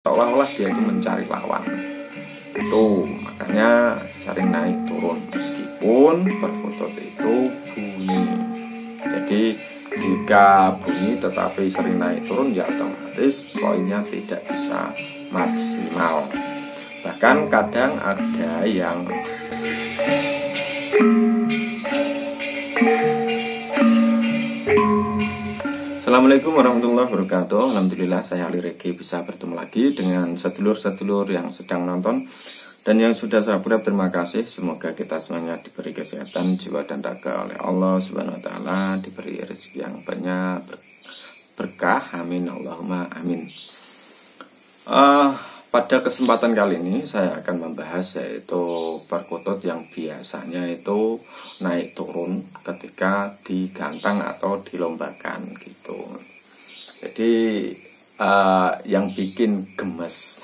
seolah-olah dia itu mencari lawan. Itu makanya sering naik turun meskipun perkutut itu bunyi. Jadi jika bunyi tetapi sering naik turun, ya otomatis poinnya tidak bisa maksimal. Bahkan kadang ada yang Assalamualaikum warahmatullahi wabarakatuh. Alhamdulillah saya Ali Regi bisa bertemu lagi dengan sedulur-sedulur yang sedang menonton. Dan yang sudah subscribe, terima kasih. Semoga kita semuanya diberi kesehatan jiwa dan raga oleh Allah Subhanahu wa taala, diberi rezeki yang banyak, berkah, amin Allahumma amin. Pada kesempatan kali ini saya akan membahas yaitu perkutut yang biasanya itu naik turun ketika digantang atau dilombakan gitu. Jadi yang bikin gemes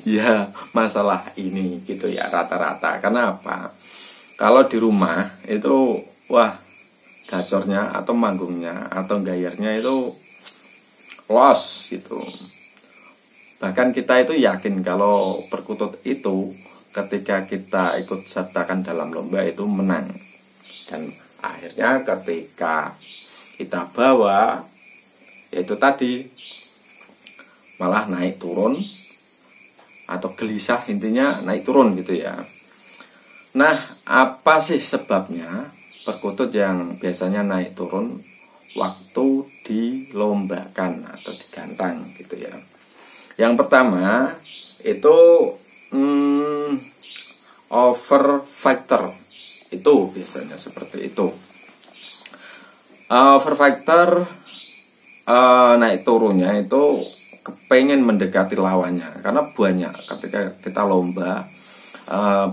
ya masalah ini gitu ya rata-rata. Kenapa? Kalau di rumah itu wah gacornya atau manggungnya atau gayarnya itu los gitu. Bahkan kita itu yakin kalau perkutut itu ketika kita ikut sertakan dalam lomba itu menang. Dan akhirnya ketika kita bawa, yaitu tadi malah naik turun atau gelisah, intinya naik turun gitu ya. Nah, apa sih sebabnya perkutut yang biasanya naik turun waktu dilombakan atau digantang gitu ya? Yang pertama itu over factor, itu biasanya seperti itu. Over factor naik turunnya itu kepengen mendekati lawannya, karena banyak ketika kita lomba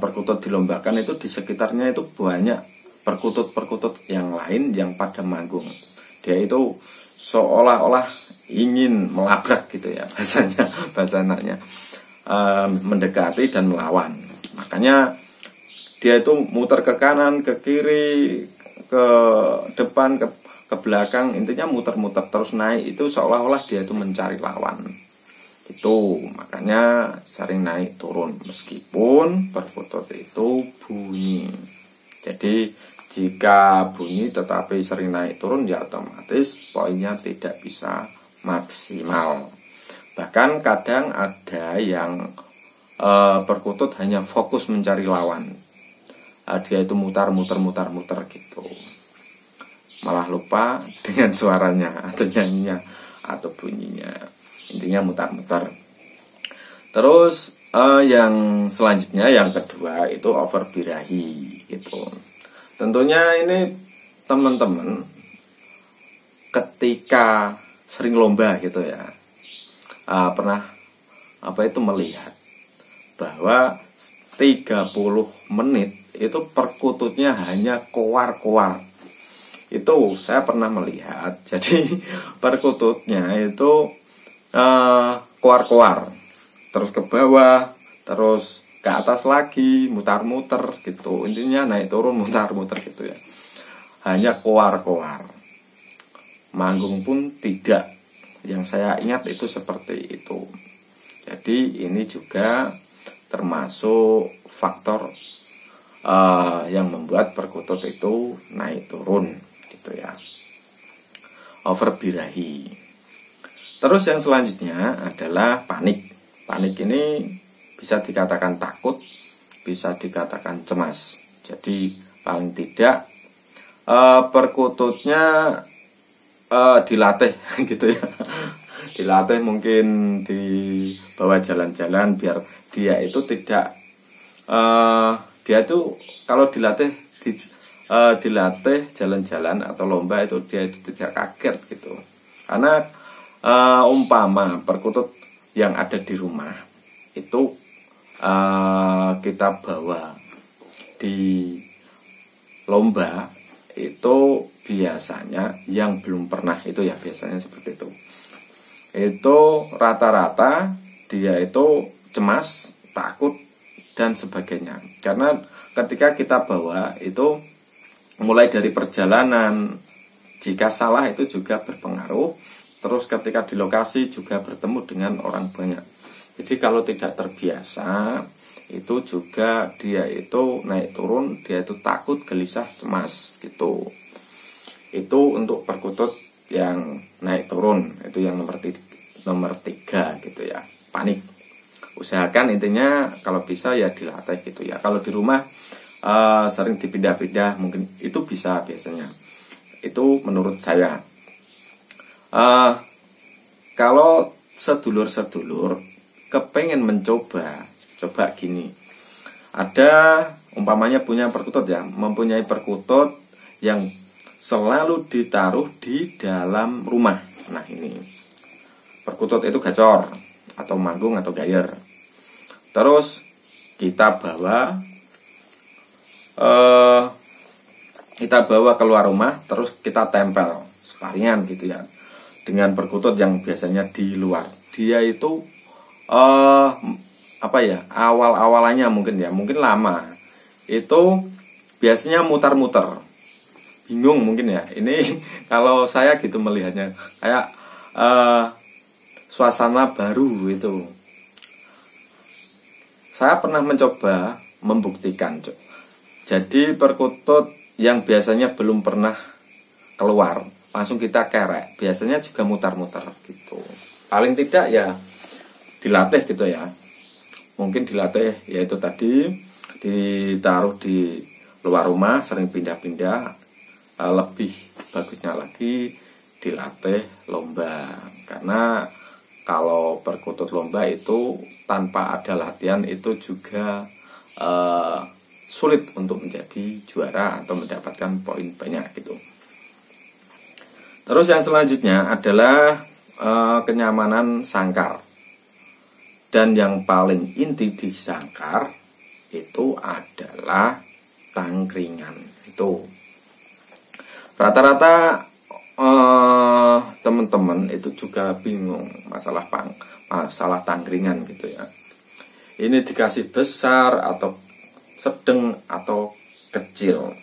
perkutut dilombakan itu di sekitarnya itu banyak perkutut-perkutut yang lain yang pada manggung. Dia itu seolah-olah ingin melabrak gitu ya bahasanya, bahasa anaknya, mendekati dan melawan. Makanya dia itu muter ke kanan, ke kiri, ke depan, ke belakang, intinya muter-muter terus naik itu seolah-olah dia itu mencari lawan. Itu makanya sering naik turun meskipun perkutut itu bunyi. Jadi jika bunyi tetapi sering naik turun, ya otomatis poinnya tidak bisa maksimal. Bahkan kadang ada yang perkutut hanya fokus mencari lawan. Dia itu mutar-muter gitu. Malah lupa dengan suaranya atau nyanyinya atau bunyinya. Intinya mutar-muter. Terus yang selanjutnya, yang kedua itu over birahi gitu. Tentunya ini teman-teman ketika sering lomba gitu ya, pernah melihat bahwa 30 menit itu perkututnya hanya koar-koar. Itu saya pernah melihat. Jadi perkututnya itu koar-koar, terus ke bawah, terus ke atas lagi, mutar-muter gitu. Intinya naik turun mutar-muter gitu ya. Hanya koar-koar. Manggung pun tidak. Yang saya ingat itu seperti itu. Jadi ini juga termasuk faktor yang membuat perkutut itu naik turun gitu ya. Over birahi. Terus yang selanjutnya adalah panik. Panik ini bisa dikatakan takut, bisa dikatakan cemas. Jadi paling tidak perkututnya dilatih gitu ya. Dilatih, mungkin dibawa jalan-jalan biar dia itu tidak dia itu kalau dilatih jalan-jalan atau lomba itu dia itu tidak kaget gitu. Karena umpama perkutut yang ada di rumah itu kita bawa di lomba itu biasanya yang belum pernah itu ya biasanya seperti itu. Itu rata-rata dia itu cemas, takut dan sebagainya. Karena ketika kita bawa itu mulai dari perjalanan, jika salah itu juga berpengaruh. terus ketika di lokasi juga bertemu dengan orang banyak. Jadi kalau tidak terbiasa itu juga dia itu naik turun, dia itu takut, gelisah, cemas gitu. Itu untuk perkutut yang naik turun, itu yang nomor 3 gitu ya, panik. Usahakan intinya kalau bisa ya dilatih gitu ya. Kalau di rumah sering dipindah-pindah mungkin itu bisa biasanya. Itu menurut saya. Kalau sedulur-sedulur kepengen mencoba, coba gini. Ada umpamanya punya perkutut ya, mempunyai perkutut yang selalu ditaruh di dalam rumah. Nah ini perkutut itu gacor atau manggung atau gayer. Terus kita bawa keluar rumah, terus kita tempel separian gitu ya dengan perkutut yang biasanya di luar. Dia itu awal-awalannya mungkin lama. Itu biasanya mutar-mutar. Bingung mungkin ya. Ini kalau saya gitu melihatnya kayak suasana baru itu. Saya pernah mencoba membuktikan. Jadi perkutut yang biasanya belum pernah keluar, langsung kita kerek. Biasanya juga mutar-mutar gitu. Paling tidak ya dilatih gitu ya. Mungkin dilatih yaitu tadi ditaruh di luar rumah, sering pindah-pindah. Lebih bagusnya lagi dilatih lomba, karena kalau perkutut lomba itu tanpa ada latihan itu juga sulit untuk menjadi juara atau mendapatkan poin banyak gitu. Terus yang selanjutnya adalah kenyamanan sangkar. Dan yang paling inti di sangkar itu adalah tangkringan itu. Rata-rata teman-teman itu juga bingung masalah tangkringan gitu ya. Ini dikasih besar atau sedang atau kecil.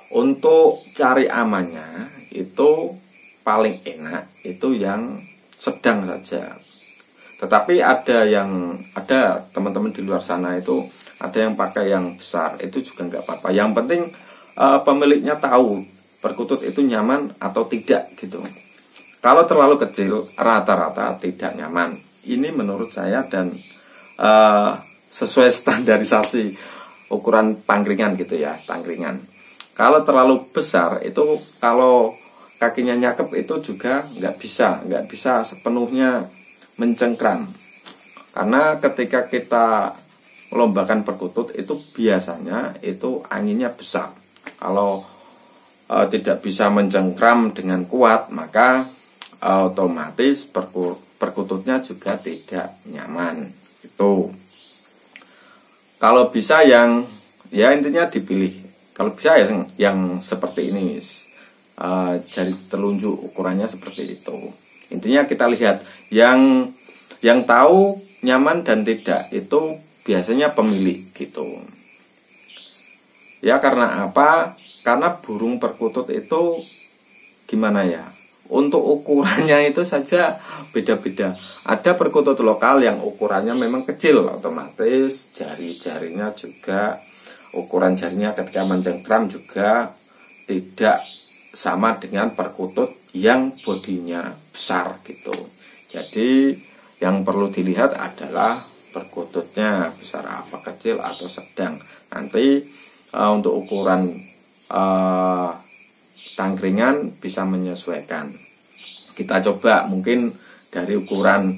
Untuk cari amannya itu paling enak itu yang sedang saja. Tetapi ada teman-teman di luar sana itu ada yang pakai yang besar, itu juga nggak apa-apa. Yang penting pemiliknya tahu perkutut itu nyaman atau tidak gitu. Kalau terlalu kecil rata-rata tidak nyaman. Ini menurut saya dan sesuai standarisasi ukuran tangkringan gitu ya, tangkringan. Kalau terlalu besar itu kalau kakinya nyakep itu juga nggak bisa sepenuhnya mencengkram. Karena ketika kita melombakan perkutut itu biasanya itu anginnya besar. Kalau tidak bisa mencengkram dengan kuat, maka otomatis perkututnya juga tidak nyaman. Itu. Kalau bisa yang ya intinya dipilih. Kalau bisa ya yang seperti ini, jari telunjuk ukurannya seperti itu. Intinya kita lihat yang tahu nyaman dan tidak itu biasanya pemilik gitu. Ya karena apa? Karena burung perkutut itu gimana ya? Untuk ukurannya itu saja beda-beda. Ada perkutut lokal yang ukurannya memang kecil, otomatis jari-jarinya juga ukuran jarinya ketika mencengkram juga tidak sama dengan perkutut yang bodinya besar gitu. Jadi yang perlu dilihat adalah perkututnya besar apa, kecil atau sedang. Nanti untuk ukuran tangkringan bisa menyesuaikan. Kita coba mungkin dari ukuran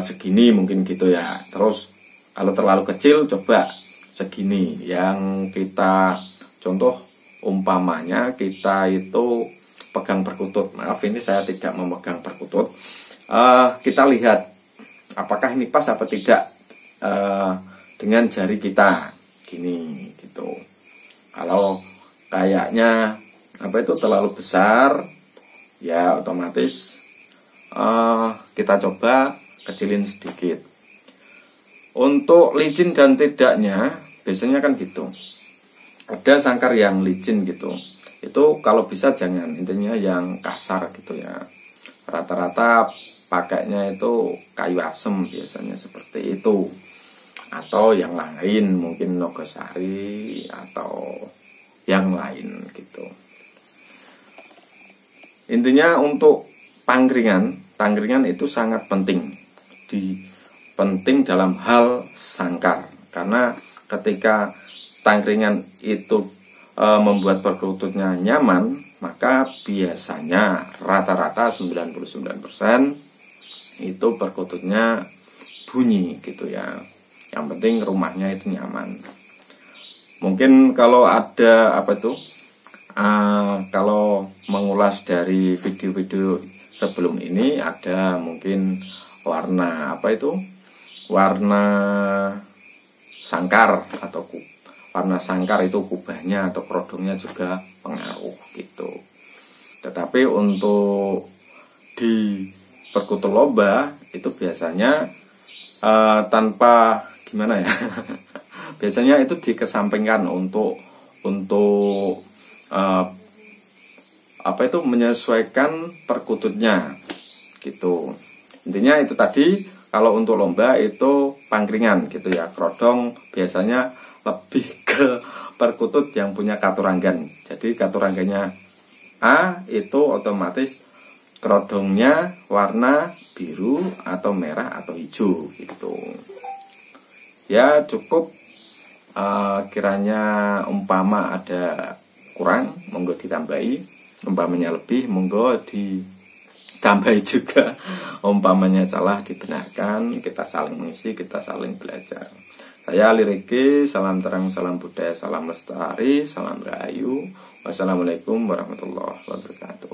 segini mungkin gitu ya. Terus kalau terlalu kecil coba segini. Yang kita contoh umpamanya kita itu pegang perkutut. Maaf ini saya tidak memegang perkutut. Kita lihat apakah ini pas apa tidak dengan jari kita gini gitu. Kalau kayaknya itu terlalu besar, ya otomatis kita coba kecilin sedikit. Untuk licin dan tidaknya biasanya kan gitu. Ada sangkar yang licin gitu. itu kalau bisa jangan, intinya yang kasar gitu ya. Rata-rata pakainya itu kayu asem biasanya seperti itu, atau yang lain mungkin nogosari atau yang lain gitu. Intinya untuk tangkringan itu sangat penting, penting dalam hal sangkar, karena ketika tangkringan itu membuat perkututnya nyaman, maka biasanya rata-rata 99% itu perkututnya bunyi gitu ya. Yang penting rumahnya itu nyaman. Mungkin kalau ada kalau mengulas dari video-video sebelum ini, ada mungkin warna warna sangkar atau warna sangkar itu kubahnya atau kerodongnya juga pengaruh gitu. Tetapi untuk di perkutut lomba itu biasanya tanpa gimana ya biasanya itu dikesampingkan untuk menyesuaikan perkututnya gitu. Intinya itu tadi, kalau untuk lomba itu pangkringan gitu ya, kerodong biasanya lebih ke perkutut yang punya katuranggan. Jadi katuranggannya A itu otomatis kerodongnya warna biru atau merah atau hijau gitu. Ya cukup, kiranya umpama ada kurang monggo ditambahi, umpamanya lebih monggo ditambahi juga, umpamanya salah dibenarkan, kita saling mengisi, kita saling belajar. Saya Ali Riki, salam terang, salam budaya, salam lestari, salam rahayu. Wassalamualaikum warahmatullahi wabarakatuh.